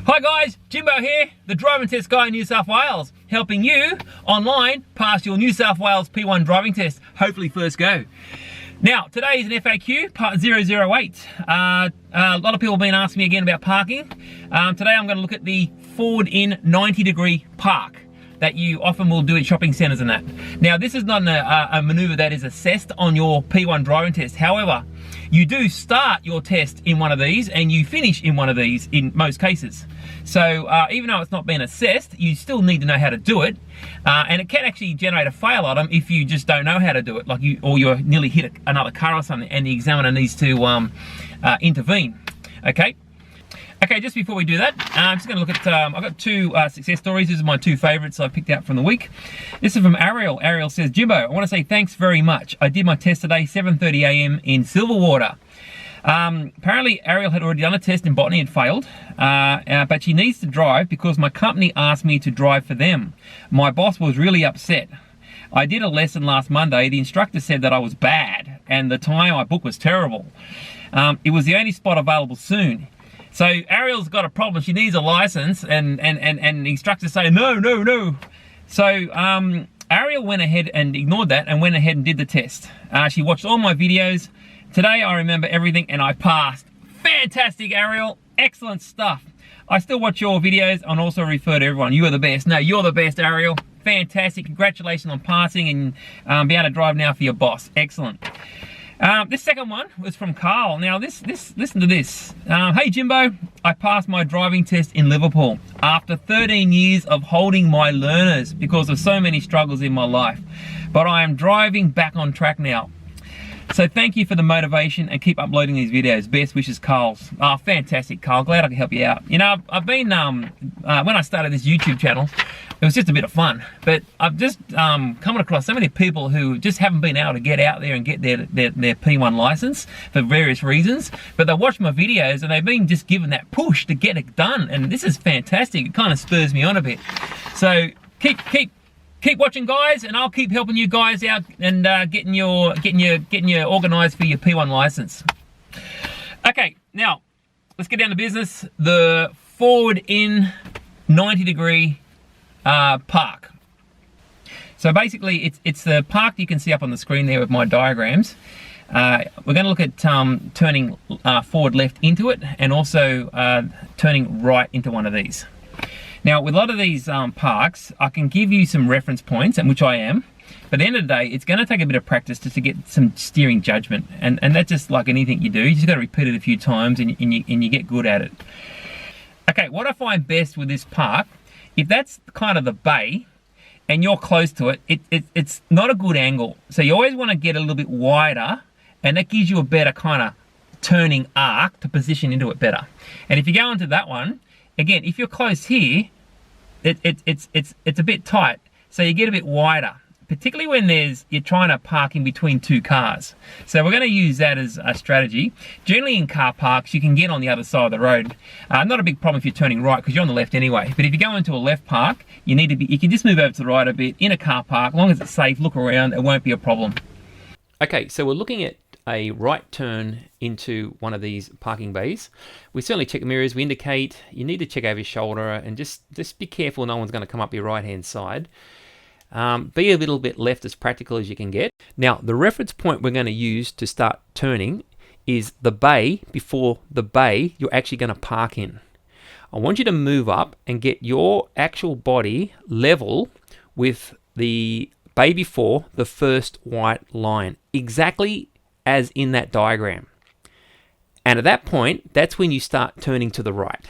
Hi guys, Jimbo here, the driving test guy in New South Wales, helping you online pass your New South Wales P1 driving test, hopefully first go. Now, today is an FAQ, part 008. A lot of people have been asking me again about parking. Today I'm going to look at the forward-in 90-degree park that you often will do at shopping centres and that. Now, this is not a manoeuvre that is assessed on your P1 driving test. However, you do start your test in one of these and you finish in one of these in most cases. So even though it's not been assessed, you still need to know how to do it. And it can actually generate a fail item if you just don't know how to do it, like you're nearly hit another car or something and the examiner needs to intervene, okay? Okay, just before we do that, I'm just going to look at, I've got two success stories. These are my two favorites I picked out from the week. This is from Ariel. Ariel says, Jimbo, I want to say thanks very much. I did my test today, 7:30 a.m. in Silverwater. Apparently, Ariel had already done a test in botany and failed, but she needs to drive because my company asked me to drive for them. My boss was really upset. I did a lesson last Monday. The instructor said that I was bad and the time I booked was terrible. It was the only spot available soon. So Ariel's got a problem. She needs a license, and the instructors say no. So Ariel went ahead and ignored that and went ahead and did the test. She watched all my videos. Today I remember everything and I passed. Fantastic, Ariel. Excellent stuff. I still watch your videos and also refer to everyone. You are the best. No, you're the best, Ariel. Fantastic. Congratulations on passing and be able to drive now for your boss. Excellent. This second one was from Carl. Now listen to this. Hey Jimbo, I passed my driving test in Liverpool after 13 years of holding my learners because of so many struggles in my life. But I am driving back on track now. So thank you for the motivation and keep uploading these videos. Best wishes, Carl. Oh, fantastic, Carl. Glad I can help you out. You know, I've been, when I started this YouTube channel, it was just a bit of fun. But I've just come across so many people who just haven't been able to get out there and get their P1 license for various reasons. But they watch my videos and they've been just given that push to get it done. And this is fantastic. It kind of spurs me on a bit. So keep watching, guys, and I'll keep helping you guys out and getting you organised for your P1 license. Okay, now let's get down to business. The forward-in 90-degree park. So basically, it's the park you can see up on the screen there with my diagrams. We're going to look at turning forward left into it, and also turning right into one of these. Now, with a lot of these parks, I can give you some reference points, and which I am, but at the end of the day, it's going to take a bit of practice just to get some steering judgment, and that's just like anything you do. You just got to repeat it a few times, and you get good at it. Okay, what I find best with this park, if that's kind of the bay, and you're close to it, it's not a good angle. So you always want to get a little bit wider, and that gives you a better kind of turning arc to position into it better. And if you go into that one, again, if you're close here, it's a bit tight, so you get a bit wider, particularly when you're trying to park in between two cars. So we're going to use that as a strategy. Generally in car parks, you can get on the other side of the road. Not a big problem if you're turning right because you're on the left anyway. But if you go into a left park, you can just move over to the right a bit in a car park. As long as it's safe, look around, it won't be a problem. Okay, so we're looking at a right turn into one of these parking bays. We certainly check the mirrors. We indicate you need to check over your shoulder and just be careful no one's going to come up your right hand side. Be a little bit left as practical as you can get. Now the reference point we're going to use to start turning is the bay before the bay you're actually going to park in. I want you to move up and get your actual body level with the bay before the first white line, exactly as in that diagram. And at that point, that's when you start turning to the right.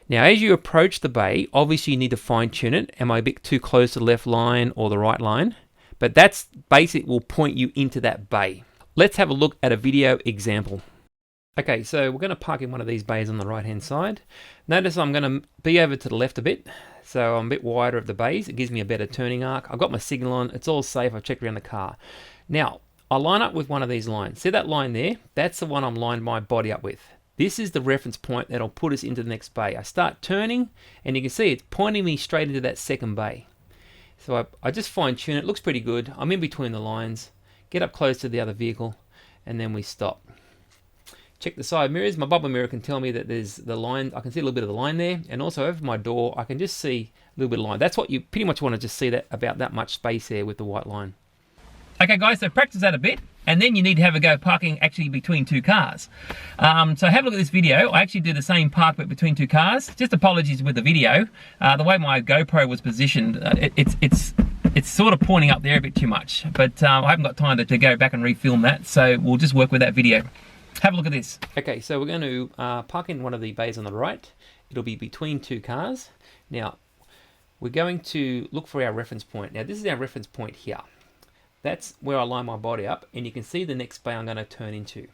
Now, as you approach the bay, obviously you need to fine tune it. Am I a bit too close to the left line or the right line? But that's basically will point you into that bay. Let's have a look at a video example. Okay, so we're going to park in one of these bays on the right hand side. Notice I'm going to be over to the left a bit. So I'm a bit wider of the bays. It gives me a better turning arc. I've got my signal on. It's all safe. I've checked around the car. Now, I line up with one of these lines. See that line there? That's the one I'm lined my body up with. This is the reference point that'll put us into the next bay. I start turning and you can see it's pointing me straight into that second bay. So I just fine tune it. Looks pretty good. I'm in between the lines. Get up close to the other vehicle and then we stop. Check the side mirrors. My bubble mirror can tell me that there's the line. I can see a little bit of the line there, and also over my door I can just see a little bit of line. That's what you pretty much want to just see, that about that much space there with the white line. Okay guys, so practice that a bit, and then you need to have a go parking actually between two cars. So have a look at this video. I actually do the same park but between two cars. Just apologies with the video. The way my GoPro was positioned, it's sort of pointing up there a bit too much, but I haven't got time to go back and refilm that, so we'll just work with that video. Have a look at this. Okay, so we're going to park in one of the bays on the right. It'll be between two cars. Now, we're going to look for our reference point. Now, this is our reference point here. That's where I line my body up, and you can see the next bay I'm going to turn into.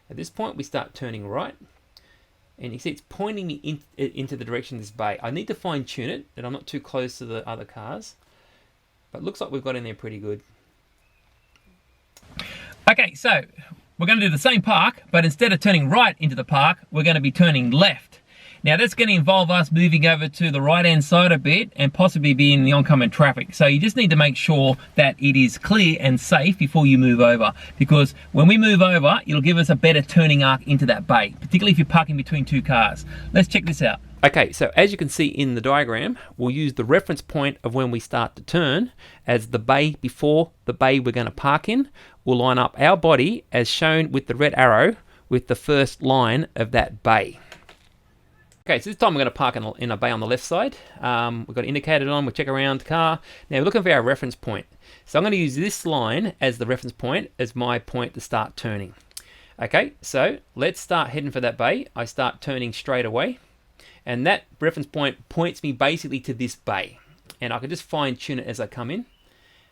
At this point, we start turning right, and you see it's pointing me into the direction of this bay. I need to fine tune it, that I'm not too close to the other cars, but it looks like we've got in there pretty good. Okay, so we're going to do the same park, but instead of turning right into the park, we're going to be turning left. Now that's going to involve us moving over to the right hand side a bit and possibly be in the oncoming traffic. So you just need to make sure that it is clear and safe before you move over, because when we move over, it'll give us a better turning arc into that bay, particularly if you're parking between two cars. Let's check this out. Okay, so as you can see in the diagram, we'll use the reference point of when we start to turn as the bay before the bay we're going to park in. We'll line up our body as shown with the red arrow with the first line of that bay. Okay, so this time we're going to park in a bay on the left side. We've got indicator on, we'll check around the car. Now we're looking for our reference point. So I'm going to use this line as the reference point, as my point to start turning. Okay, so let's start heading for that bay. I start turning straight away, and that reference point points me basically to this bay. And I can just fine tune it as I come in.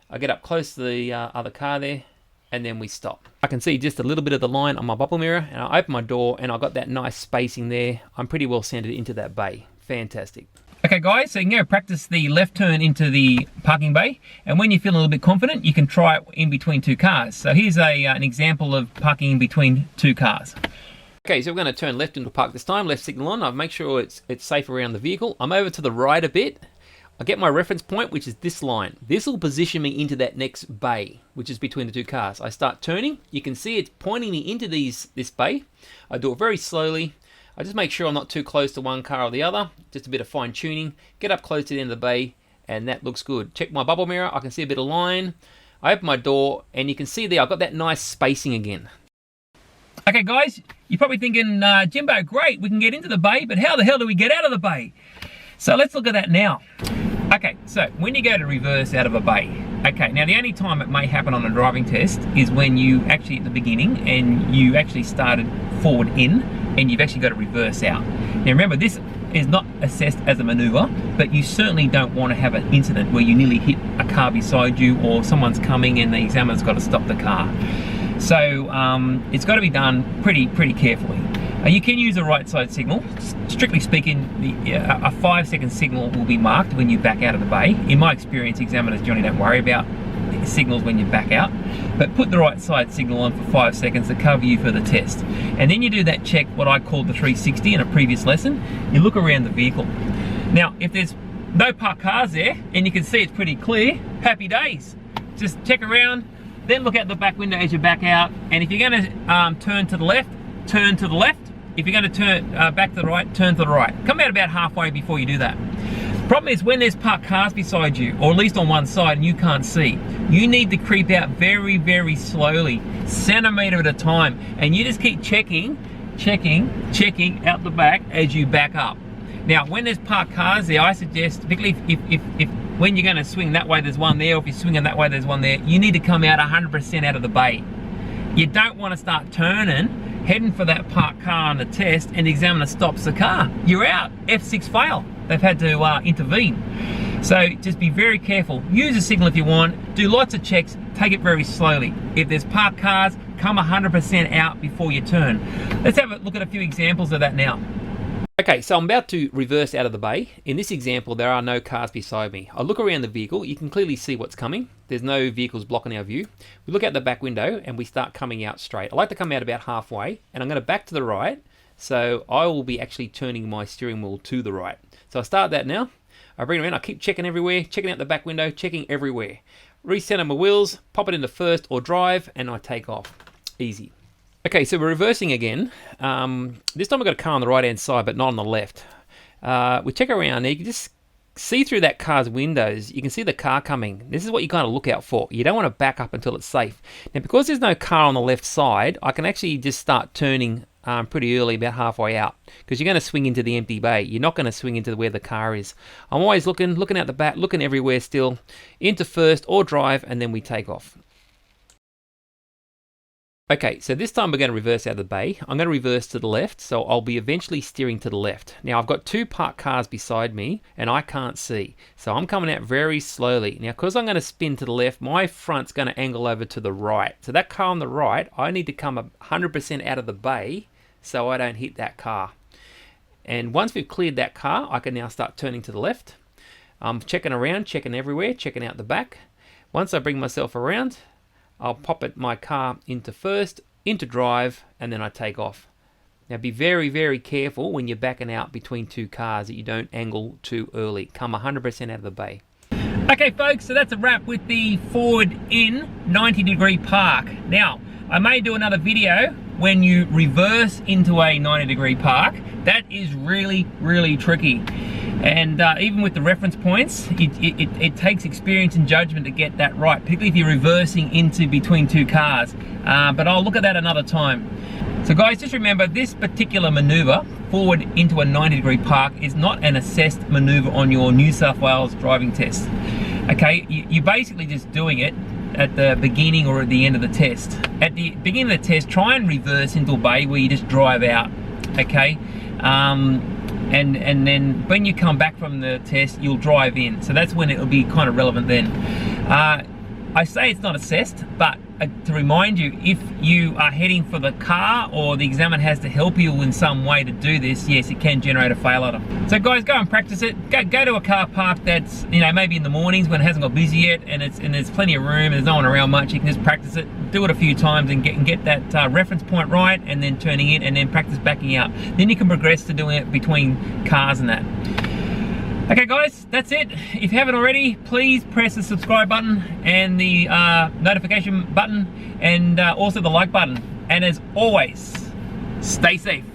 I get up close to the other car there, and then we stop. I can see just a little bit of the line on my bubble mirror, and I open my door and I've got that nice spacing there. I'm pretty well centered into that bay. Fantastic. Okay guys, so you can go practice the left turn into the parking bay, and when you feel a little bit confident, you can try it in between two cars. So here's an example of parking in between two cars. Okay, so we're going to turn left into park this time, left signal on. I'll make sure it's safe around the vehicle. I'm over to the right a bit. I get my reference point, which is this line. This will position me into that next bay, which is between the two cars. I start turning. You can see it's pointing me into this bay. I do it very slowly. I just make sure I'm not too close to one car or the other. Just a bit of fine tuning. Get up close to the end of the bay, and that looks good. Check my bubble mirror. I can see a bit of line. I open my door, and you can see there I've got that nice spacing again. Okay guys, you're probably thinking, Jimbo, great, we can get into the bay, but how the hell do we get out of the bay? So let's look at that now. Okay, so when you go to reverse out of a bay, okay, now the only time it may happen on a driving test is when you actually at the beginning and you actually started forward in and you've actually got to reverse out. Now remember, this is not assessed as a maneuver, but you certainly don't want to have an incident where you nearly hit a car beside you or someone's coming and the examiner's got to stop the car. So it's got to be done pretty carefully. You can use a right side signal. Strictly speaking, a 5-second signal will be marked when you back out of the bay. In my experience, examiners generally don't worry about signals when you back out, but put the right side signal on for 5 seconds to cover you for the test. And then you do that check, what I called the 360 in a previous lesson. You look around the vehicle. Now, if there's no parked cars there and you can see it's pretty clear, happy days. Just check around, then look out the back window as you back out. And if you're going to turn to the left, turn to the left. If you're going to turn back to the right, turn to the right. Come out about halfway before you do that. Problem is when there's parked cars beside you, or at least on one side, and you can't see, you need to creep out very slowly, centimetre at a time, and you just keep checking out the back as you back up. Now, when there's parked cars there, I suggest, particularly if when you're going to swing that way, there's one there, or if you're swinging that way, there's one there, you need to come out 100% out of the bay. You don't want to start turning, heading for that parked car on the test, and the examiner stops the car. You're out. F6 fail. They've had to intervene. So just be very careful. Use a signal if you want. Do lots of checks. Take it very slowly. If there's parked cars, come 100% out before you turn. Let's have a look at a few examples of that now. Okay, so I'm about to reverse out of the bay. In this example, there are no cars beside me. I look around the vehicle, you can clearly see what's coming. There's no vehicles blocking our view. We look out the back window and we start coming out straight. I like to come out about halfway, and I'm going to back to the right, so I will be actually turning my steering wheel to the right. So I start that now. I bring it around, I keep checking everywhere, checking out the back window, checking everywhere. Recenter my wheels, pop it into first or drive, and I take off. Easy. Okay, so we're reversing again. This time we've got a car on the right hand side, but not on the left. We check around there, you can just see through that car's windows, you can see the car coming. This is what you kind of look out for. You don't want to back up until it's safe. Now, because there's no car on the left side, I can actually just start turning pretty early, about halfway out, because you're going to swing into the empty bay. You're not going to swing into where the car is. I'm always looking out the back, looking everywhere still, into first or drive, and then we take off. Okay, so this time we're going to reverse out of the bay. I'm going to reverse to the left, so I'll be eventually steering to the left. Now, I've got two parked cars beside me, and I can't see. So I'm coming out very slowly. Now, because I'm going to spin to the left, my front's going to angle over to the right. So that car on the right, I need to come 100% out of the bay so I don't hit that car. And once we've cleared that car, I can now start turning to the left. I'm checking around, checking everywhere, checking out the back. Once I bring myself around, I'll pop my car into first, into drive, and then I take off. Now be very, very careful when you're backing out between two cars that you don't angle too early. Come 100% out of the bay. Okay folks, so that's a wrap with the forward in 90-degree park. Now, I may do another video when you reverse into a 90-degree park. That is really, really tricky. And even with the reference points, it takes experience and judgment to get that right, particularly if you're reversing into between two cars. But I'll look at that another time. So guys, just remember this particular maneuver, forward into a 90-degree park, is not an assessed maneuver on your New South Wales driving test. Okay, you're basically just doing it at the beginning or at the end of the test. At the beginning of the test, try and reverse into a bay where you just drive out, okay? And then when you come back from the test, you'll drive in. So that's when it'll be kind of relevant then. I say it's not assessed, but to remind you, if you are heading for the car or the examiner has to help you in some way to do this, yes, it can generate a fail item. So guys, go and practice it. Go to a car park that's, you know, maybe in the mornings when it hasn't got busy yet, and there's plenty of room and there's no one around much. You can just practice it, do it a few times and get that reference point right, and then turning in, and then practice backing out. Then you can progress to doing it between cars and that. Okay guys, that's it. If you haven't already, please press the subscribe button and the notification button, and also the like button. And as always, stay safe.